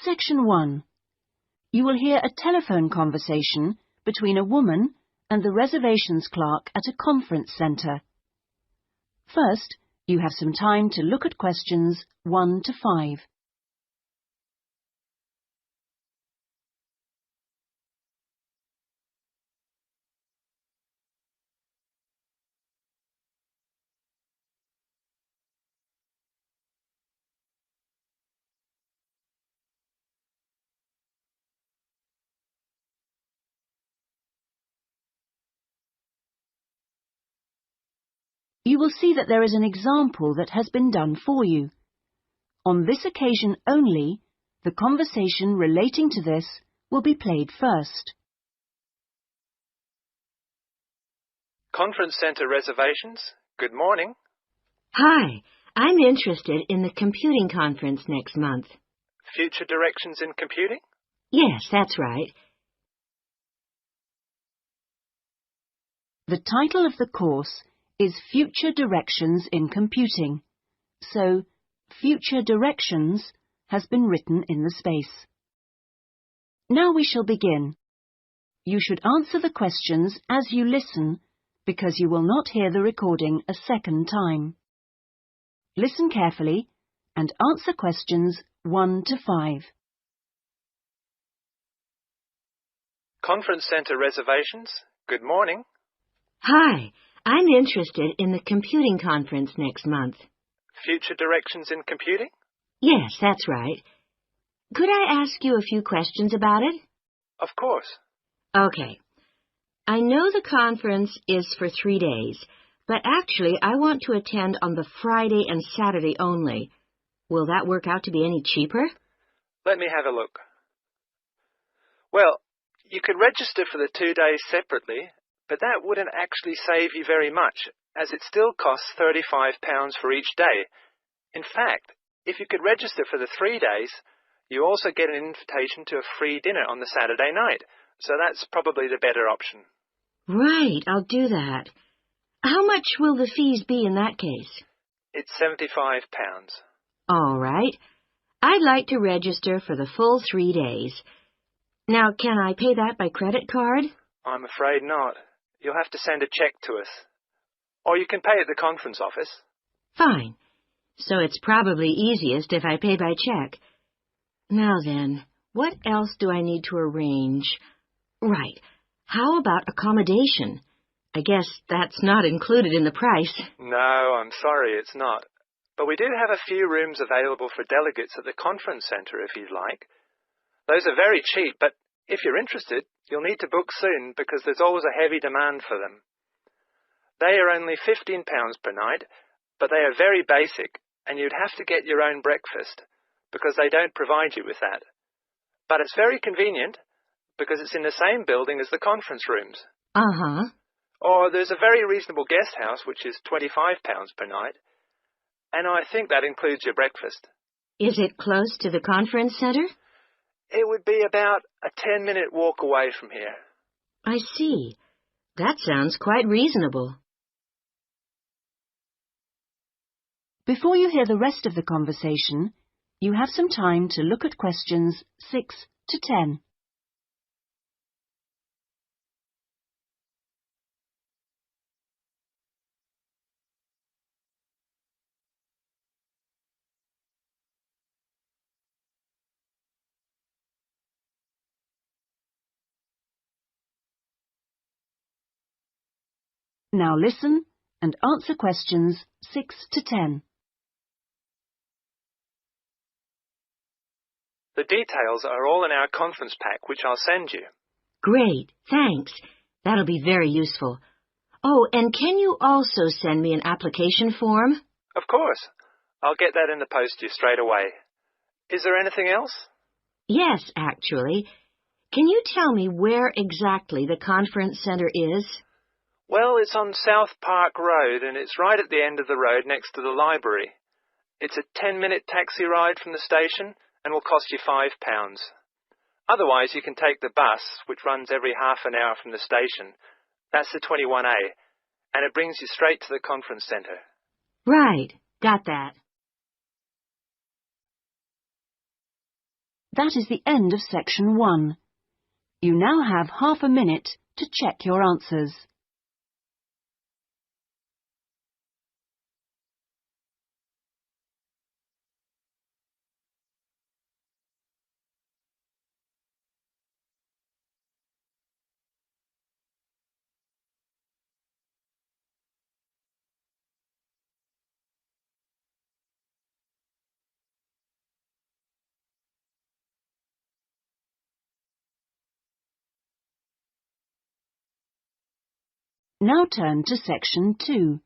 Section 1. You will hear a telephone conversation between a woman and the reservations clerk at a conference centre. First, you have some time to look at questions 1 to 5. You will see that there is an example that has been done for you. On this occasion only, the conversation relating to this will be played first. Conference Centre reservations. Good morning. Hi, I'm interested in the computing conference next month. Future directions in computing? Yes, that's right. The title of the course is Future Directions in Computing, so Future Directions has been written in the space. Now we shall begin. You should answer the questions as you listen, because you will not hear the recording a second time. Listen carefully and answer questions 1 to 5. Conference Centre reservations. Good morning. Hi, I'm interested in the computing conference next month. Future directions in computing? Yes, that's right. Could I ask you a few questions about it? Of course. Okay. I know the conference is for 3 days, but actually I want to attend on the Friday and Saturday only. Will that work out to be any cheaper? Let me have a look. Well, you could register for the 2 days separately, but that wouldn't actually save you very much, as it still costs £35 for each day. In fact, if you could register for the 3 days, you also get an invitation to a free dinner on the Saturday night, so that's probably the better option. Right, I'll do that. How much will the fees be in that case? It's £75. All right. I'd like to register for the full 3 days. Now, can I pay that by credit card? I'm afraid not. You'll have to send a cheque to us. Or you can pay at the conference office. Fine. So it's probably easiest if I pay by check. Now then, what else do I need to arrange? Right. How about accommodation? I guess that's not included in the price. No, I'm sorry, it's not. But we do have a few rooms available for delegates at the conference centre if you'd like. Those are very cheap, but if you're interested, you'll need to book soon because there's always a heavy demand for them. They are only £15 per night, but they are very basic, and you'd have to get your own breakfast because they don't provide you with that. But it's very convenient because it's in the same building as the conference rooms. Uh-huh. Or there's a very reasonable guest house, which is £25 per night, and I think that includes your breakfast. Is it close to the conference center? It would be about a 10-minute walk away from here. I see. That sounds quite reasonable. Before you hear the rest of the conversation, you have some time to look at questions 6 to 10. Now listen and answer questions 6 to 10. The details are all in our conference pack, which I'll send you. Great, thanks. That'll be very useful. Oh, and can you also send me an application form? Of course. I'll get that in the post to you straight away. Is there anything else? Yes, actually. Can you tell me where exactly the conference center is? Well, it's on South Park Road, and it's right at the end of the road next to the library. It's a 10-minute taxi ride from the station and will cost you £5. Otherwise, you can take the bus, which runs every half an hour from the station. That's the 21A, and it brings you straight to the conference centre. Right, got that. That is the end of section 1. You now have half a minute to check your answers. Now turn to section 2.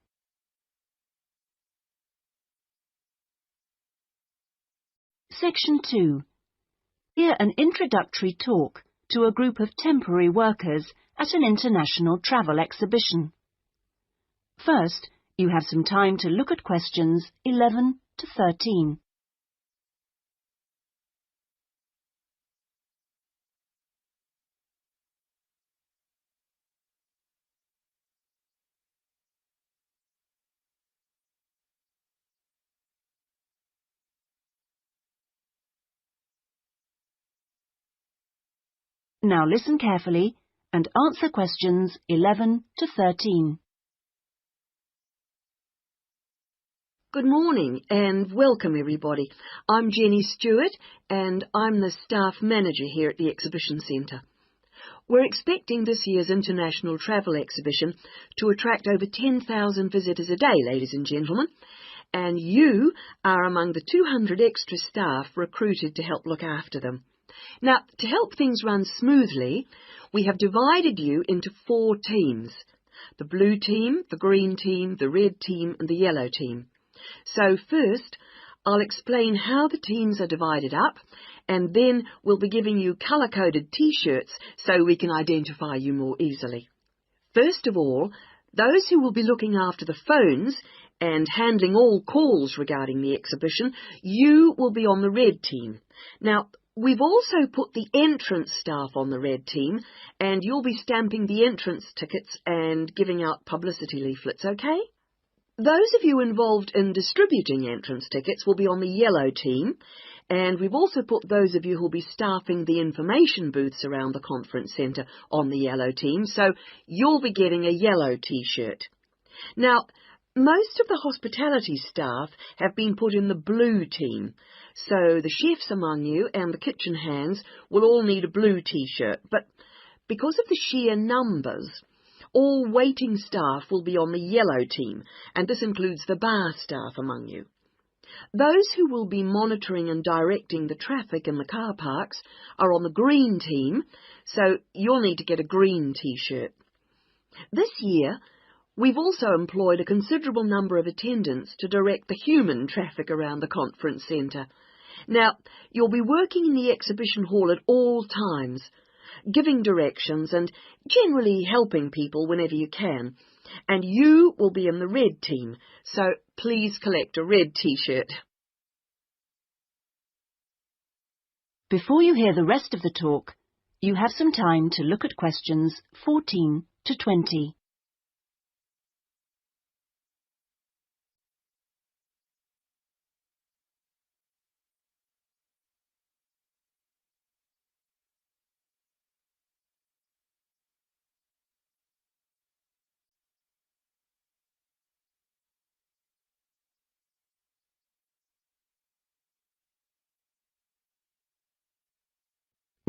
Section 2. Hear an introductory talk to a group of temporary workers at an international travel exhibition. First, you have some time to look at questions 11 to 13. Now listen carefully and answer questions 11 to 13. Good morning and welcome everybody. I'm Jenny Stewart and I'm the staff manager here at the Exhibition Centre. We're expecting this year's International Travel Exhibition to attract over 10,000 visitors a day, ladies and gentlemen, and you are among the 200 extra staff recruited to help look after them. Now, to help things run smoothly, we have divided you into 4 teams: the blue team, the green team, the red team and the yellow team. So first, I'll explain how the teams are divided up, and then we'll be giving you colour-coded T-shirts so we can identify you more easily. First of all, those who will be looking after the phones and handling all calls regarding the exhibition, you will be on the red team. Now, we've also put the entrance staff on the red team, and you'll be stamping the entrance tickets and giving out publicity leaflets, okay? Those of you involved in distributing entrance tickets will be on the yellow team, and we've also put those of you who'll be staffing the information booths around the conference centre on the yellow team, so you'll be getting a yellow T-shirt. Now, most of the hospitality staff have been put in the blue team, so the chefs among you and the kitchen hands will all need a blue T-shirt, but because of the sheer numbers, all waiting staff will be on the yellow team, and this includes the bar staff among you. Those who will be monitoring and directing the traffic in the car parks are on the green team, so you'll need to get a green T-shirt. This year, we've also employed a considerable number of attendants to direct the human traffic around the conference centre. Now, you'll be working in the exhibition hall at all times, giving directions and generally helping people whenever you can. And you will be in the red team, so please collect a red T-shirt. Before you hear the rest of the talk, you have some time to look at questions 14 to 20.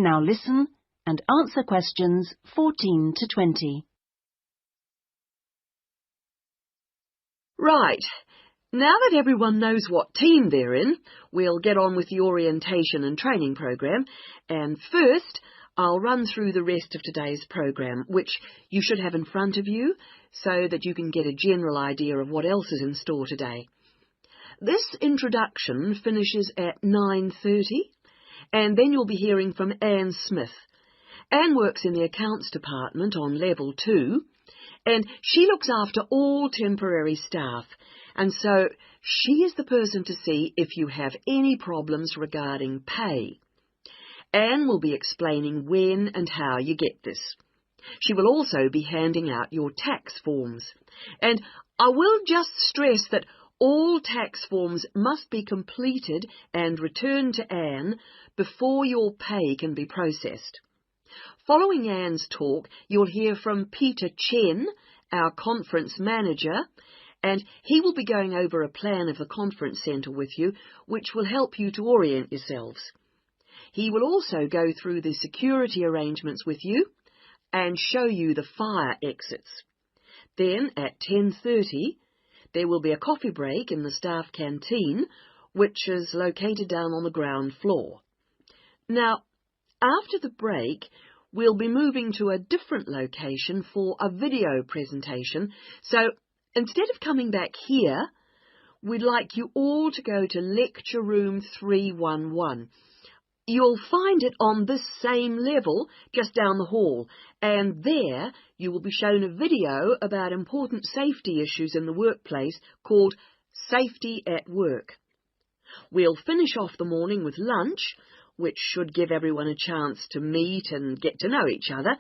Now listen and answer questions 14 to 20. Right. Now that everyone knows what team they're in, we'll get on with the orientation and training program. And first, I'll run through the rest of today's program, which you should have in front of you, so that you can get a general idea of what else is in store today. This introduction finishes at 9:30, and then you'll be hearing from Anne Smith. Anne works in the accounts department on level 2, and she looks after all temporary staff, and so she is the person to see if you have any problems regarding pay. Anne will be explaining when and how you get this. She will also be handing out your tax forms. And I will just stress that All tax forms must be completed and returned to Anne before your pay can be processed. Following Anne's talk, you'll hear from Peter Chen, our conference manager, and he will be going over a plan of the conference centre with you, which will help you to orient yourselves. He will also go through the security arrangements with you and show you the fire exits. Then, at 10:30, there will be a coffee break in the staff canteen, which is located down on the ground floor. Now, after the break, we'll be moving to a different location for a video presentation, so instead of coming back here, we'd like you all to go to Lecture Room 311. You'll find it on this same level just down the hall, and there you will be shown a video about important safety issues in the workplace called Safety at Work. We'll finish off the morning with lunch, which should give everyone a chance to meet and get to know each other,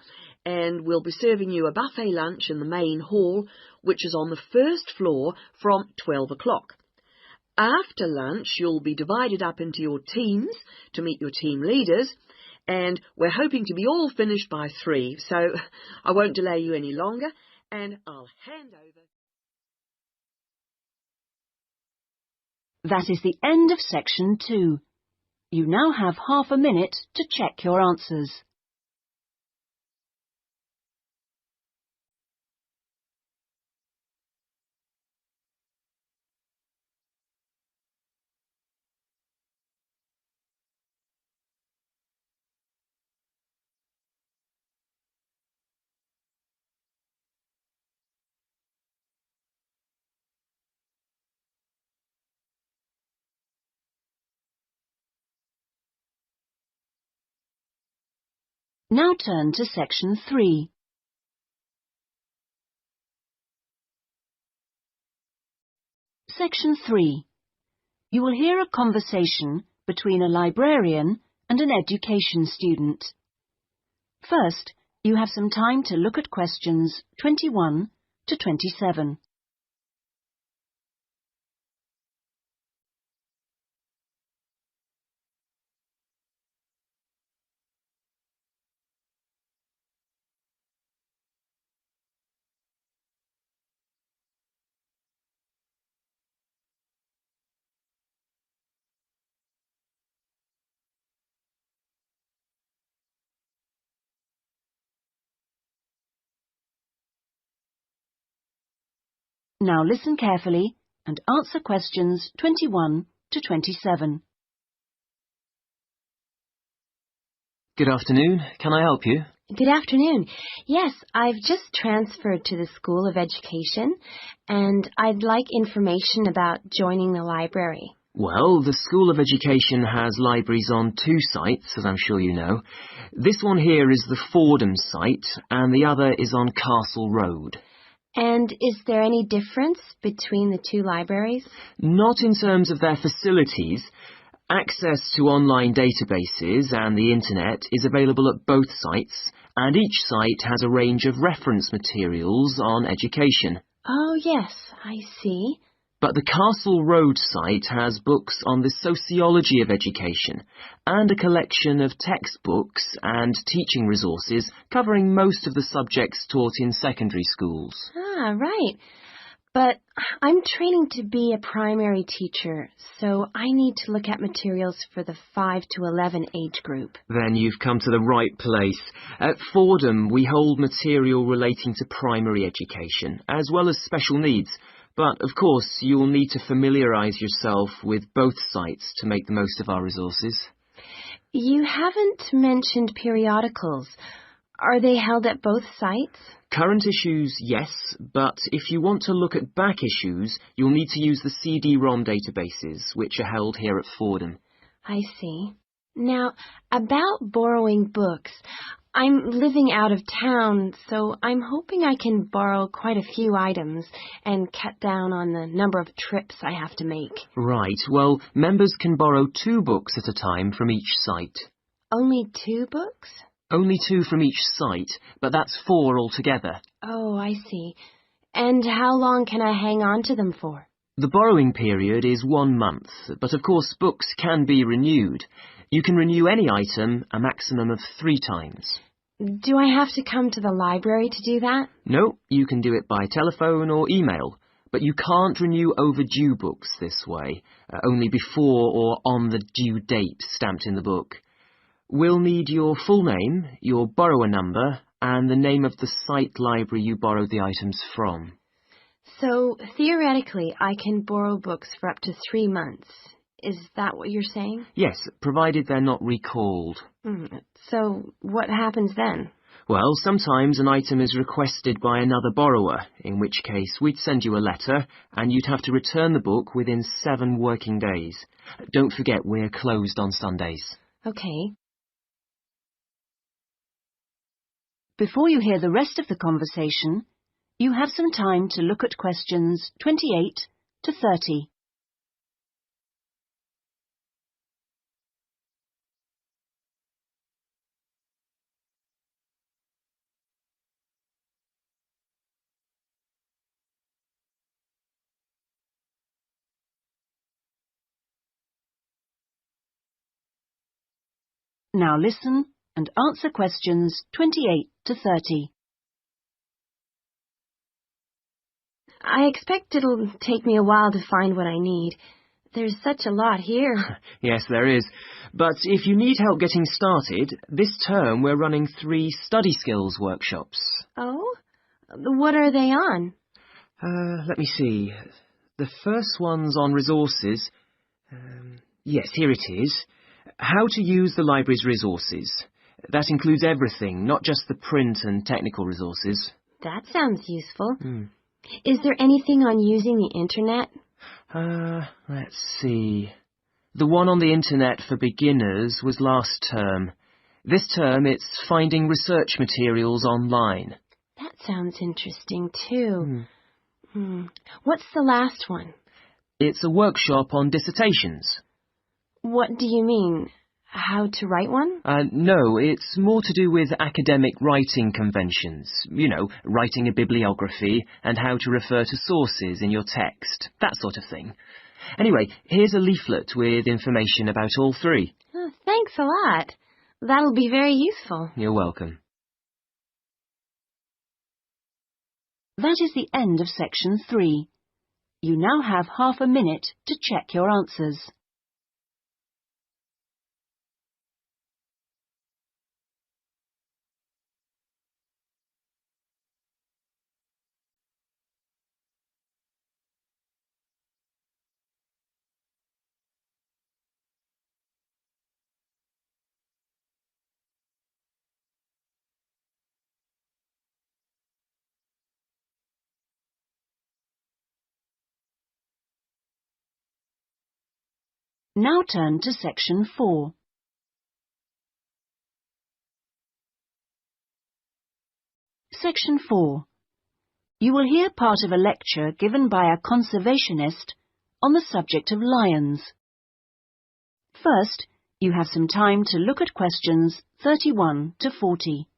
and we'll be serving you a buffet lunch in the main hall, which is on the first floor from 12 o'clock. After lunch, you'll be divided up into your teams to meet your team leaders, and we're hoping to be all finished by 3, so I won't delay you any longer, and I'll hand over. That is the end of section 2. You now have half a minute to check your answers. Now turn to section 3. Section 3. You will hear a conversation between a librarian and an education student. First, you have some time to look at questions 21 to 27. Now listen carefully and answer questions 21 to 27. Good afternoon. Can I help you? Good afternoon. Yes, I've just transferred to the School of Education, and I'd like information about joining the library. Well, the School of Education has libraries on 2 sites, as I'm sure you know. This one here is the Fordham site, and the other is on Castle Road. And is there any difference between the 2 libraries? Not in terms of their facilities. Access to online databases and the internet is available at both sites, and each site has a range of reference materials on education. Oh, yes, I see. But the Castle Road site has books on the sociology of education and a collection of textbooks and teaching resources covering most of the subjects taught in secondary schools. Ah, right. But I'm training to be a primary teacher, so I need to look at materials for the 5 to 11 age group. Then you've come to the right place. At Fordham, we hold material relating to primary education, as well as special needs. But, of course, you'll need to familiarise yourself with both sites to make the most of our resources. You haven't mentioned periodicals. Are they held at both sites? Current issues, yes, but if you want to look at back issues, you'll need to use the CD-ROM databases, which are held here at Fordham. I see. Now, about borrowing books, I'm living out of town, so I'm hoping I can borrow quite a few items and cut down on the number of trips I have to make. Right, well, members can borrow 2 books at a time from each site. Only 2 books? Only 2 from each site, but that's 4 altogether. Oh, I see. And how long can I hang on to them for? The borrowing period is 1 month, but of course books can be renewed. You can renew any item a maximum of 3 times. Do I have to come to the library to do that? No, you can do it by telephone or email, but you can't renew overdue books this way, only before or on the due date stamped in the book. We'll need your full name, your borrower number, and the name of the site library you borrowed the items from. So, theoretically, I can borrow books for up to 3 months. Is that what you're saying? Yes, provided they're not recalled. So, what happens then? Well, sometimes an item is requested by another borrower, in which case we'd send you a letter and you'd have to return the book within 7 working days. Don't forget we're closed on Sundays. Okay. Before you hear the rest of the conversation, you have some time to look at questions 28 to 30. Now listen and answer questions 28 to 30. I expect it'll take me a while to find what I need. There's such a lot here. Yes, there is. But if you need help getting started, this term we're running 3 study skills workshops. Oh? What are they on? Let me see. The first one's on resources. Yes, here it is. How to use the library's resources. That includes everything, not just the print and technical resources. That sounds useful. Is there anything on using the internet? Let's see. The one on the internet for beginners was last term. This term it's finding research materials online. That sounds interesting too. What's the last one? It's a workshop on dissertations. What do you mean? How to write one? No, it's more to do with academic writing conventions. You know, writing a bibliography and how to refer to sources in your text, that sort of thing. Anyway, here's a leaflet with information about all 3. Oh, thanks a lot. That'll be very useful. You're welcome. That is the end of section 3. You now have half a minute to check your answers. Now turn to section 4. Section 4. You will hear part of a lecture given by a conservationist on the subject of lions. First, you have some time to look at questions 31 to 40.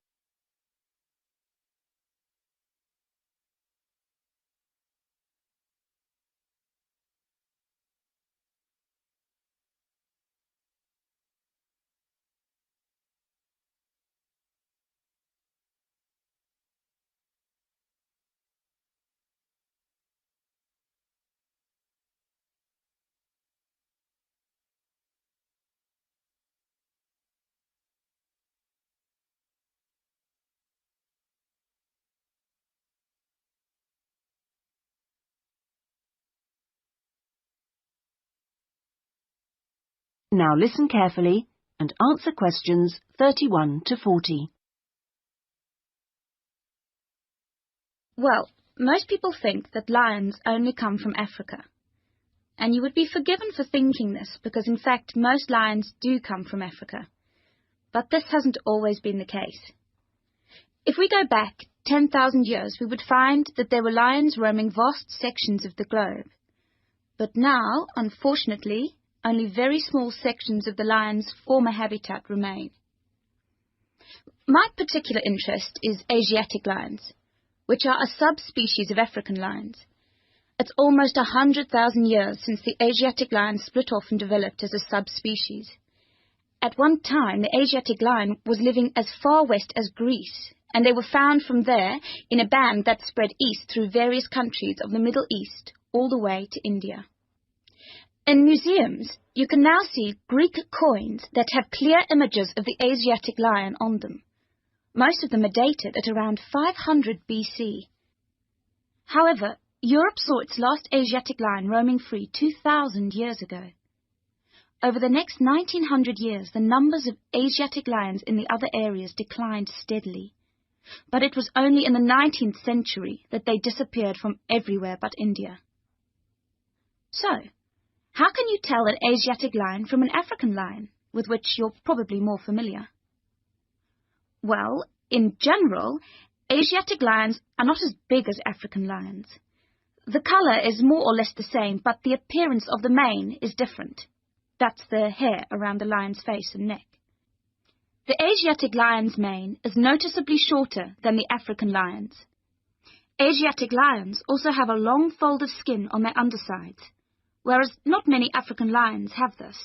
Now listen carefully and answer questions 31 to 40. Well, most people think that lions only come from Africa. And you would be forgiven for thinking this because, in fact, most lions do come from Africa. But this hasn't always been the case. If we go back 10,000 years, we would find that there were lions roaming vast sections of the globe. But now, unfortunately, only very small sections of the lion's former habitat remain. My particular interest is Asiatic lions, which are a subspecies of African lions. It's almost 100,000 years since the Asiatic lion split off and developed as a subspecies. At one time, the Asiatic lion was living as far west as Greece, and they were found from there in a band that spread east through various countries of the Middle East all the way to India. In museums, you can now see Greek coins that have clear images of the Asiatic lion on them. Most of them are dated at around 500 BC. However, Europe saw its last Asiatic lion roaming free 2,000 years ago. Over the next 1900 years, the numbers of Asiatic lions in the other areas declined steadily. But it was only in the 19th century that they disappeared from everywhere but India. So, how can you tell an Asiatic lion from an African lion, with which you're probably more familiar? Well, in general, Asiatic lions are not as big as African lions. The colour is more or less the same, but the appearance of the mane is different. That's the hair around the lion's face and neck. The Asiatic lion's mane is noticeably shorter than the African lion's. Asiatic lions also have a long fold of skin on their undersides, whereas not many African lions have this.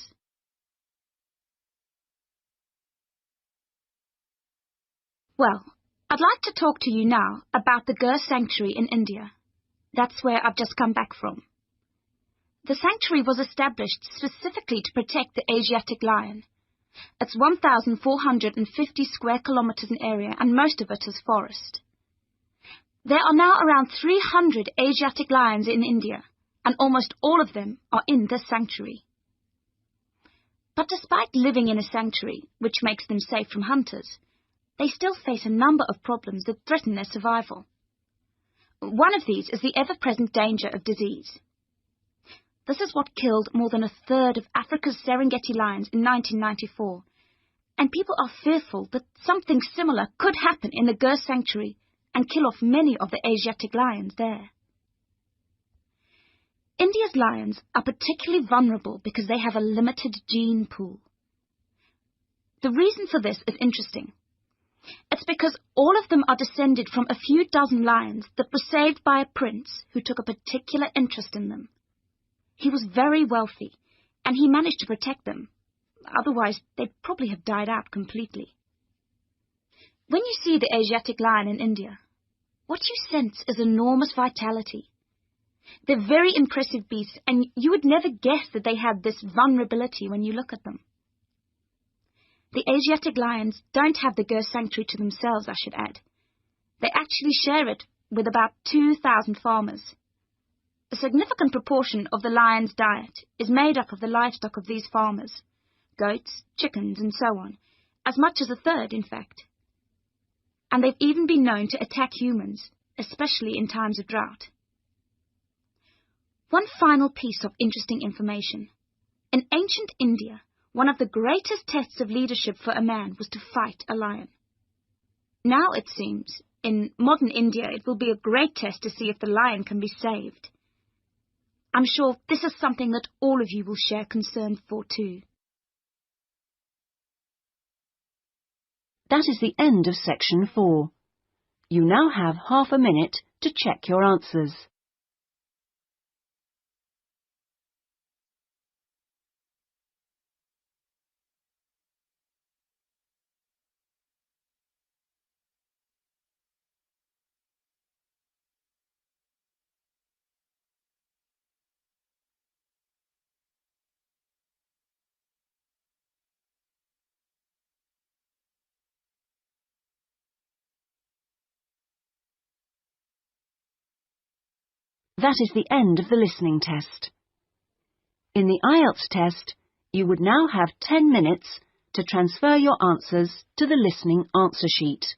Well, I'd like to talk to you now about the Gir Sanctuary in India. That's where I've just come back from. The sanctuary was established specifically to protect the Asiatic lion. It's 1,450 square kilometers in area, and most of it is forest. There are now around 300 Asiatic lions in India, and almost all of them are in this sanctuary. But despite living in a sanctuary, which makes them safe from hunters, they still face a number of problems that threaten their survival. One of these is the ever-present danger of disease. This is what killed more than a third of Africa's Serengeti lions in 1994, and people are fearful that something similar could happen in the Gir Sanctuary and kill off many of the Asiatic lions there. India's lions are particularly vulnerable because they have a limited gene pool. The reason for this is interesting. It's because all of them are descended from a few dozen lions that were saved by a prince who took a particular interest in them. He was very wealthy, and he managed to protect them. Otherwise, they'd probably have died out completely. When you see the Asiatic lion in India, what you sense is enormous vitality. They're very impressive beasts, and you would never guess that they had this vulnerability when you look at them. The Asiatic lions don't have the Gir Sanctuary to themselves, I should add. They actually share it with about 2,000 farmers. A significant proportion of the lion's diet is made up of the livestock of these farmers, goats, chickens, and so on, as much as a third, in fact. And they've even been known to attack humans, especially in times of drought. One final piece of interesting information. In ancient India, one of the greatest tests of leadership for a man was to fight a lion. Now, it seems, in modern India, it will be a great test to see if the lion can be saved. I'm sure this is something that all of you will share concern for too. That is the end of section 4. You now have half a minute to check your answers. That is the end of the listening test. In the IELTS test, you would now have 10 minutes to transfer your answers to the listening answer sheet.